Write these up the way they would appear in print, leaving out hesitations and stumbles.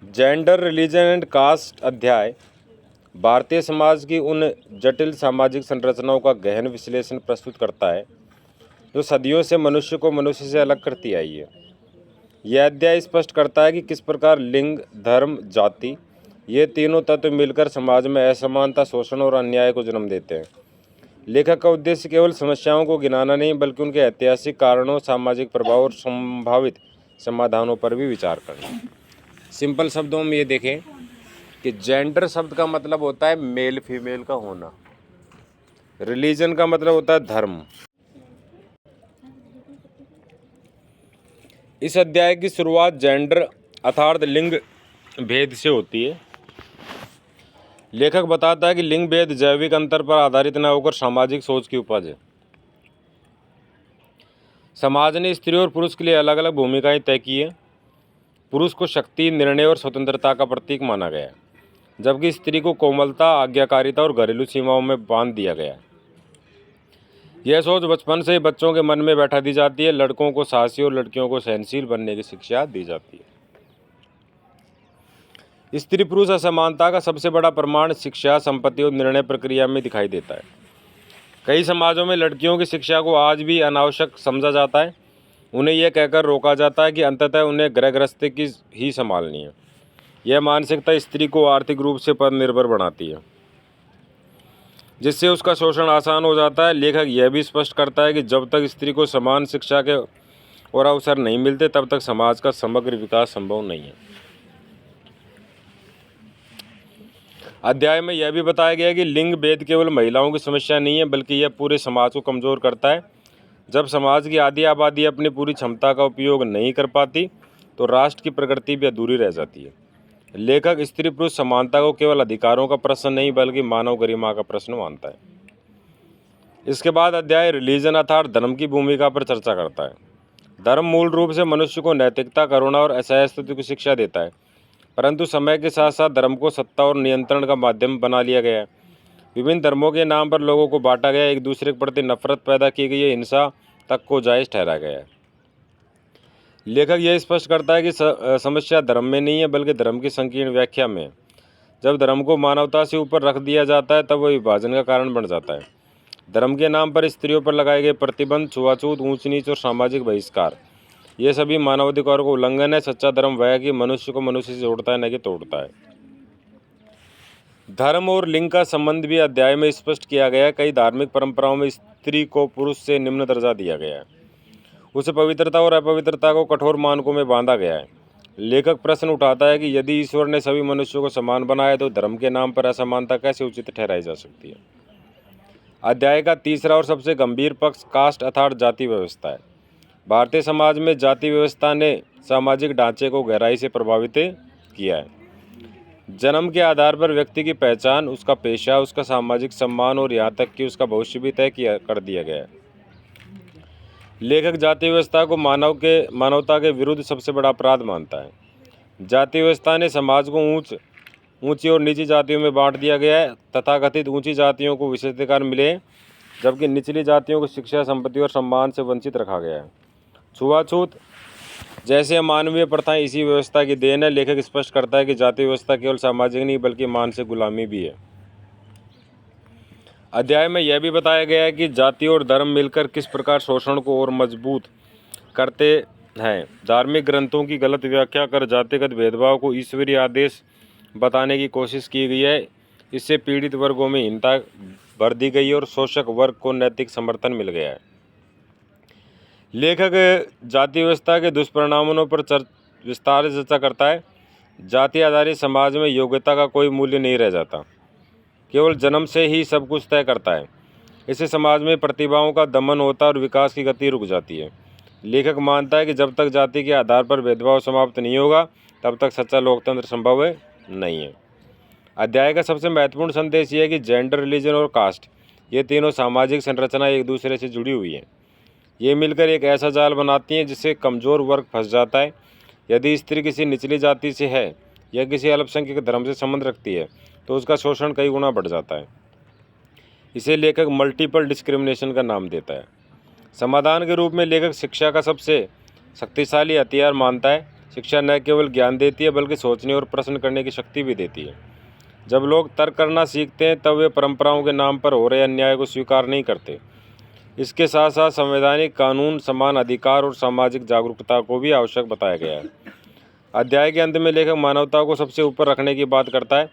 Gender, religion and cast अध्याय भारतीय समाज की उन जटिल सामाजिक संरचनाओं का गहन विश्लेषण प्रस्तुत करता है जो सदियों से मनुष्य को मनुष्य से अलग करती आई है। यह अध्याय स्पष्ट करता है कि किस प्रकार लिंग, धर्म, जाति ये तीनों तत्व मिलकर समाज में असमानता, शोषण और अन्याय को जन्म देते हैं। लेखक का उद्देश्य केवल समस्याओं को गिनाना नहीं बल्कि उनके ऐतिहासिक कारणों, सामाजिक प्रभाव और संभावित समाधानों पर भी विचार करना। सिंपल शब्दों में ये देखें कि जेंडर शब्द का मतलब होता है मेल फीमेल का होना। रिलीजन का मतलब होता है धर्म। इस अध्याय की शुरुआत जेंडर अर्थात लिंग भेद से होती है। लेखक बताता है कि लिंग भेद जैविक अंतर पर आधारित न होकर सामाजिक सोच की उपज है। समाज ने स्त्री और पुरुष के लिए अलग अलग भूमिकाएं तय की है। पुरुष को शक्ति, निर्णय और स्वतंत्रता का प्रतीक माना गया है, जबकि स्त्री को कोमलता, आज्ञाकारिता और घरेलू सीमाओं में बांध दिया गया है। यह सोच बचपन से ही बच्चों के मन में बैठा दी जाती है। लड़कों को साहसी और लड़कियों को सहनशील बनने की शिक्षा दी जाती है। स्त्री पुरुष असमानता का सबसे बड़ा प्रमाण शिक्षा, संपत्ति और निर्णय प्रक्रिया में दिखाई देता है। कई समाजों में लड़कियों की शिक्षा को आज भी अनावश्यक समझा जाता है। उन्हें यह कहकर रोका जाता है कि अंततः उन्हें गृह गृहस्थी की ही संभालनी है। यह मानसिकता स्त्री को आर्थिक रूप से परनिर्भर बनाती है, जिससे उसका शोषण आसान हो जाता है। लेखक यह भी स्पष्ट करता है कि जब तक स्त्री को समान शिक्षा के और अवसर नहीं मिलते तब तक समाज का समग्र विकास संभव नहीं है। अध्याय में यह भी बताया गया है कि लिंग भेद केवल महिलाओं की समस्या नहीं है बल्कि यह पूरे समाज को कमजोर करता है। जब समाज की आधी आबादी अपनी पूरी क्षमता का उपयोग नहीं कर पाती तो राष्ट्र की प्रगति भी अधूरी रह जाती है। लेखक स्त्री पुरुष समानता को केवल अधिकारों का प्रश्न नहीं बल्कि मानव गरिमा का प्रश्न मानता है। इसके बाद अध्याय रिलीजन अर्थात धर्म की भूमिका पर चर्चा करता है। धर्म मूल रूप से मनुष्य को नैतिकता, करुणा और असहायत्व की शिक्षा देता है, परंतु समय के साथ साथ धर्म को सत्ता और नियंत्रण का माध्यम बना लिया गया है। विभिन्न धर्मों के नाम पर लोगों को बांटा गया, एक दूसरे के प्रति नफरत पैदा की गई है, हिंसा तक को जायज़ ठहराया गया है। लेखक यह स्पष्ट करता है कि समस्या धर्म में नहीं है बल्कि धर्म की संकीर्ण व्याख्या में। जब धर्म को मानवता से ऊपर रख दिया जाता है तब वह विभाजन का कारण बन जाता है। धर्म के नाम पर स्त्रियों पर लगाए गए प्रतिबंध, छुआछूत, ऊंच नीच और सामाजिक बहिष्कार, ये सभी मानवाधिकारों का उल्लंघन है। सच्चा धर्म वह है कि मनुष्य को मनुष्य से जोड़ता है, न कि तोड़ता है। धर्म और लिंग का संबंध भी अध्याय में स्पष्ट किया गया है। कई धार्मिक परंपराओं में स्त्री को पुरुष से निम्न दर्जा दिया गया है। उसे पवित्रता और अपवित्रता को कठोर मानकों में बांधा गया है। लेखक प्रश्न उठाता है कि यदि ईश्वर ने सभी मनुष्यों को समान बनाया तो धर्म के नाम पर असमानता कैसे उचित ठहराई जा सकती है। अध्याय का तीसरा और सबसे गंभीर पक्ष कास्ट अर्थात जाति व्यवस्था है। भारतीय समाज में जाति व्यवस्था ने सामाजिक ढांचे को गहराई से प्रभावित किया है। जन्म के आधार पर व्यक्ति की पहचान, उसका पेशा, उसका सामाजिक सम्मान और यहाँ तक कि उसका भविष्य भी तय कर दिया गया है। लेखक जाति व्यवस्था को मानवता के विरुद्ध सबसे बड़ा अपराध मानता है। जाति व्यवस्था ने समाज को ऊंची और नीची जातियों में बांट दिया गया है। तथाकथित ऊंची जातियों को विशेषाधिकार मिले जबकि निचली जातियों को शिक्षा, संपत्ति और सम्मान से वंचित रखा गया है। छुआछूत जैसे अमानवीय प्रथाएं इसी व्यवस्था की देन है। लेखक स्पष्ट करता है कि जाति व्यवस्था केवल सामाजिक नहीं बल्कि मानसिक गुलामी भी है। अध्याय में यह भी बताया गया है कि जाति और धर्म मिलकर किस प्रकार शोषण को और मजबूत करते हैं। धार्मिक ग्रंथों की गलत व्याख्या कर जातिगत भेदभाव को ईश्वरीय आदेश बताने की कोशिश की गई है। इससे पीड़ित वर्गों में हीनता भर दी गई और शोषक वर्ग को नैतिक समर्थन मिल गया है। लेखक जाति व्यवस्था के दुष्परिणामों पर विस्तार से चर्चा करता है। जाति आधारित समाज में योग्यता का कोई मूल्य नहीं रह जाता, केवल जन्म से ही सब कुछ तय करता है। इससे समाज में प्रतिभाओं का दमन होता है और विकास की गति रुक जाती है। लेखक मानता है कि जब तक जाति के आधार पर भेदभाव समाप्त नहीं होगा तब तक सच्चा लोकतंत्र संभव नहीं है। अध्याय का सबसे महत्वपूर्ण संदेश ये है कि जेंडर, रिलीजन और कास्ट ये तीनों सामाजिक संरचना एक दूसरे से जुड़ी हुई हैं। ये मिलकर एक ऐसा जाल बनाती हैं जिससे कमज़ोर वर्ग फंस जाता है। यदि स्त्री किसी निचली जाति से है या किसी अल्पसंख्यक धर्म से संबंध रखती है तो उसका शोषण कई गुना बढ़ जाता है। इसे लेखक मल्टीपल डिस्क्रिमिनेशन का नाम देता है। समाधान के रूप में लेखक शिक्षा का सबसे शक्तिशाली हथियार मानता है। शिक्षा न केवल ज्ञान देती है बल्कि सोचने और प्रश्न करने की शक्ति भी देती है। जब लोग तर्क करना सीखते हैं तब वे परंपराओं के नाम पर हो रहे अन्याय को स्वीकार नहीं करते। इसके साथ साथ संवैधानिक कानून, समान अधिकार और सामाजिक जागरूकता को भी आवश्यक बताया गया है। अध्याय के अंत में लेखक मानवता को सबसे ऊपर रखने की बात करता है।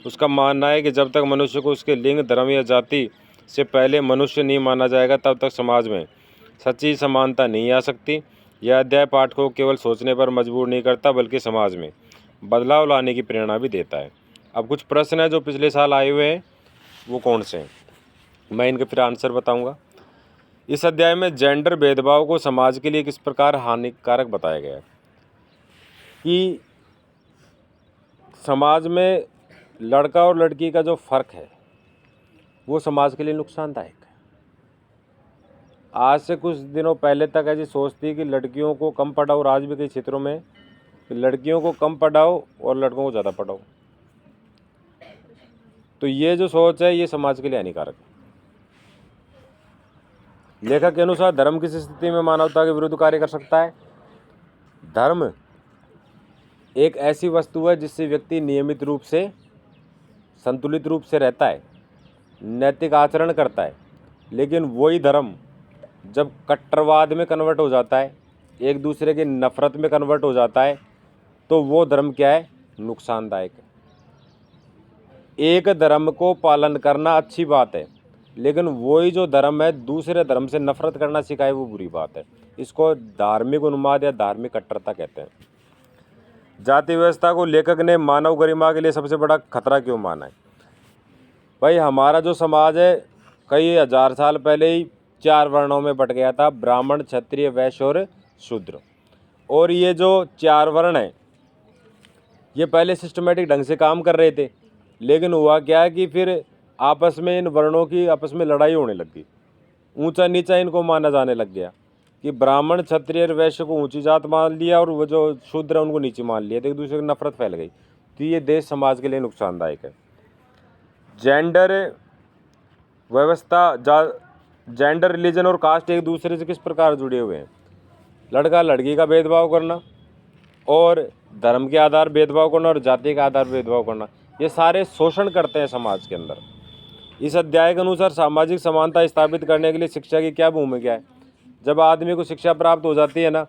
उसका मानना है कि जब तक मनुष्य को उसके लिंग, धर्म या जाति से पहले मनुष्य नहीं माना जाएगा तब तक समाज में सच्ची समानता नहीं आ सकती। यह अध्याय पाठकों को केवल सोचने पर मजबूर नहीं करता बल्कि समाज में बदलाव लाने की प्रेरणा भी देता है। अब कुछ प्रश्न हैं जो पिछले साल आए हुए हैं, वो कौन से हैं, मैं इनके फिर आंसर बताऊंगा। इस अध्याय में जेंडर भेदभाव को समाज के लिए किस प्रकार हानिकारक बताया गया है कि समाज में लड़का और लड़की का जो फ़र्क है वो समाज के लिए नुकसानदायक है। आज से कुछ दिनों पहले तक ऐसी सोच थी कि लड़कियों को कम पढ़ाओ, और आज भी कई क्षेत्रों में कि लड़कियों को कम पढ़ाओ और लड़कों को ज़्यादा पढ़ाओ। तो ये जो सोच है ये समाज के लिए हानिकारक है। लेखक के अनुसार धर्म किस स्थिति में मानवता के विरुद्ध कार्य कर सकता है? धर्म एक ऐसी वस्तु है जिससे व्यक्ति नियमित रूप से, संतुलित रूप से रहता है, नैतिक आचरण करता है। लेकिन वही धर्म जब कट्टरवाद में कन्वर्ट हो जाता है, एक दूसरे की नफरत में कन्वर्ट हो जाता है, तो वो धर्म क्या है? नुकसानदायक है। एक धर्म को पालन करना अच्छी बात है, लेकिन वही जो धर्म है दूसरे धर्म से नफरत करना सिखाए वो बुरी बात है। इसको धार्मिक उन्माद या धार्मिक कट्टरता कहते हैं। जाति व्यवस्था को लेखक ने मानव गरिमा के लिए सबसे बड़ा खतरा क्यों माना है? भाई हमारा जो समाज है कई हजार साल पहले ही 4 वर्णों में बट गया था, ब्राह्मण, क्षत्रिय, वैश्य और शूद्र। और ये जो 4 वर्ण हैं ये पहले सिस्टमेटिक ढंग से काम कर रहे थे, लेकिन हुआ क्या है कि फिर आपस में इन वर्णों की आपस में लड़ाई होने लग गई। ऊंचा नीचा इनको माना जाने लग गया कि ब्राह्मण, क्षत्रिय और वैश्य को ऊंची जात मान लिया और वो जो शूद्र है उनको नीची मान लिया, तो एक दूसरे की नफरत फैल गई। तो ये देश समाज के लिए नुकसानदायक है। जेंडर व्यवस्था, जेंडर, रिलीजन और कास्ट एक दूसरे से किस प्रकार जुड़े हुए हैं? लड़का लड़की का भेदभाव करना और धर्म के आधार भेदभाव करना और जाति के आधार भेदभाव करना, ये सारे शोषण करते हैं समाज के अंदर। इस अध्याय के अनुसार सामाजिक समानता स्थापित करने के लिए शिक्षा की क्या भूमिका है? जब आदमी को शिक्षा प्राप्त हो जाती है ना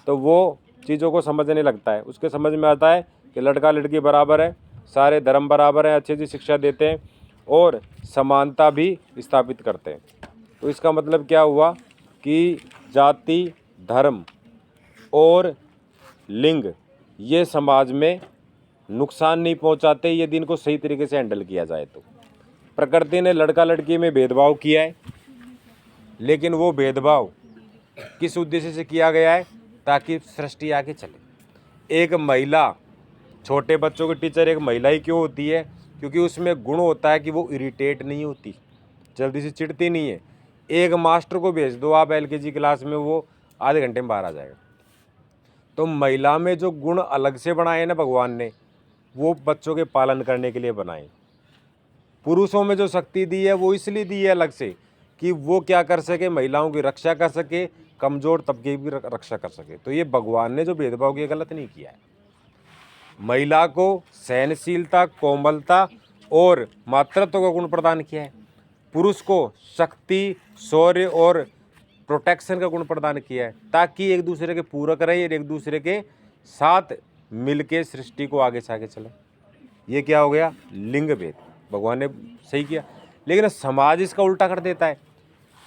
तो वो चीज़ों को समझने लगता है। उसके समझ में आता है कि लड़का लड़की बराबर है, सारे धर्म बराबर हैं, अच्छी शिक्षा देते हैं और समानता भी स्थापित करते हैं। तो इसका मतलब क्या हुआ कि जाति, धर्म और लिंग ये समाज में नुकसान नहीं पहुंचाते यदि इनको सही तरीके से हैंडल किया जाए। तो प्रकृति ने लड़का लड़की में भेदभाव किया है, लेकिन वो भेदभाव किस उद्देश्य से किया गया है? ताकि सृष्टि आगे चले। एक महिला, छोटे बच्चों की टीचर एक महिला ही क्यों होती है? क्योंकि उसमें गुण होता है कि वो इरिटेट नहीं होती, जल्दी से चिढ़ती नहीं है। एक मास्टर को भेज दो आप LKG क्लास में, वो आधे घंटे में बाहर आ जाएगा। तो महिला में जो गुण अलग से बनाए ना भगवान ने, वो बच्चों के पालन करने के लिए बनाए। पुरुषों में जो शक्ति दी है वो इसलिए दी है अलग से कि वो क्या कर सके? महिलाओं की रक्षा कर सके, कमज़ोर तबके की रक्षा कर सके। तो ये भगवान ने जो भेदभाव किया गलत नहीं किया है। महिला को सहनशीलता, कोमलता और मातृत्व का गुण प्रदान किया है। पुरुष को शक्ति, शौर्य और प्रोटेक्शन का गुण प्रदान किया है, ताकि एक दूसरे के पूरक रहे और एक दूसरे के साथ मिलके सृष्टि को आगे से आगे चले। ये क्या हो गया? लिंग भेद भगवान ने सही किया, लेकिन समाज इसका उल्टा कर देता है।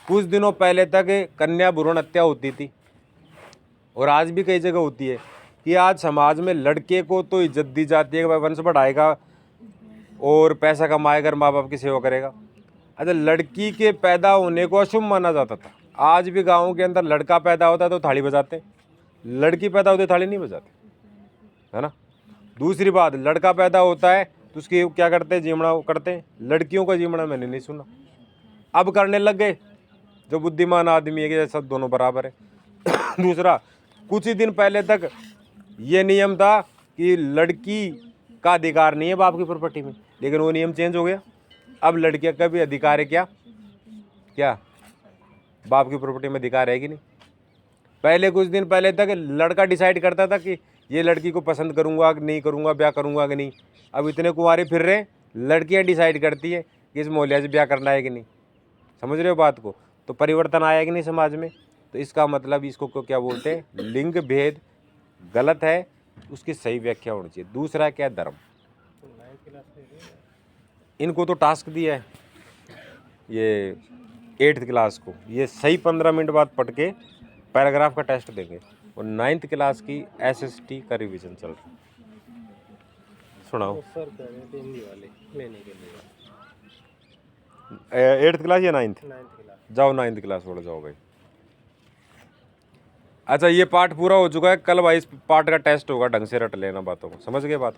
कुछ दिनों पहले तक कन्या भ्रूण हत्या होती थी और आज भी कई जगह होती है कि आज समाज में लड़के को तो इज्जत दी जाती है कि वंश बढ़ाएगा और पैसा कमाएगा, माँ बाप की सेवा करेगा। अच्छा, लड़की के पैदा होने को अशुभ माना जाता था। आज भी गाँव के अंदर लड़का पैदा होता है तो थाली बजाते, लड़की पैदा होती थाली नहीं बजाते, है ना। दूसरी बात, लड़का पैदा होता है तो उसकी क्या करते हैं? जीवड़ा करते हैं। लड़कियों का जीवड़ा मैंने नहीं सुना, अब करने लग गए। जो बुद्धिमान आदमी है कि सब दोनों बराबर है। दूसरा, कुछ ही दिन पहले तक ये नियम था कि लड़की का अधिकार नहीं है बाप की प्रॉपर्टी में, लेकिन वो नियम चेंज हो गया। अब लड़कियों का भी अधिकार है। क्या बाप की प्रॉपर्टी में अधिकार है कि नहीं? पहले कुछ दिन पहले तक लड़का डिसाइड करता था कि ये लड़की को पसंद करूँगा कि नहीं करूँगा, ब्याह करूँगा कि नहीं। अब इतने कुंवारे फिर रहे, लड़कियाँ डिसाइड करती है कि इस मोहल्ले से ब्याह करना है कि नहीं। समझ रहे हो बात को। तो परिवर्तन आया कि नहीं समाज में। तो इसका मतलब इसको क्या बोलते हैं, लिंग भेद गलत है, उसकी सही व्याख्या होनी चाहिए। दूसरा क्या, धर्म। इनको तो टास्क दिया है ये 8th क्लास को, ये सही 15 मिनट बाद पढ़ के पैराग्राफ का टेस्ट देंगे। और 9th क्लास की SST का रिवीजन चल रहा है। सुनाओ। सर कह रहे थे हिंदी वाले लेने के लिए 8th क्लास या 9th? 9th class. जाओ 9th क्लास बोलो, जाओ भाई। अच्छा, ये पार्ट पूरा हो चुका है। कल भाई इस पार्ट का टेस्ट होगा, ढंग से रट लेना बातों को। समझ गए बात।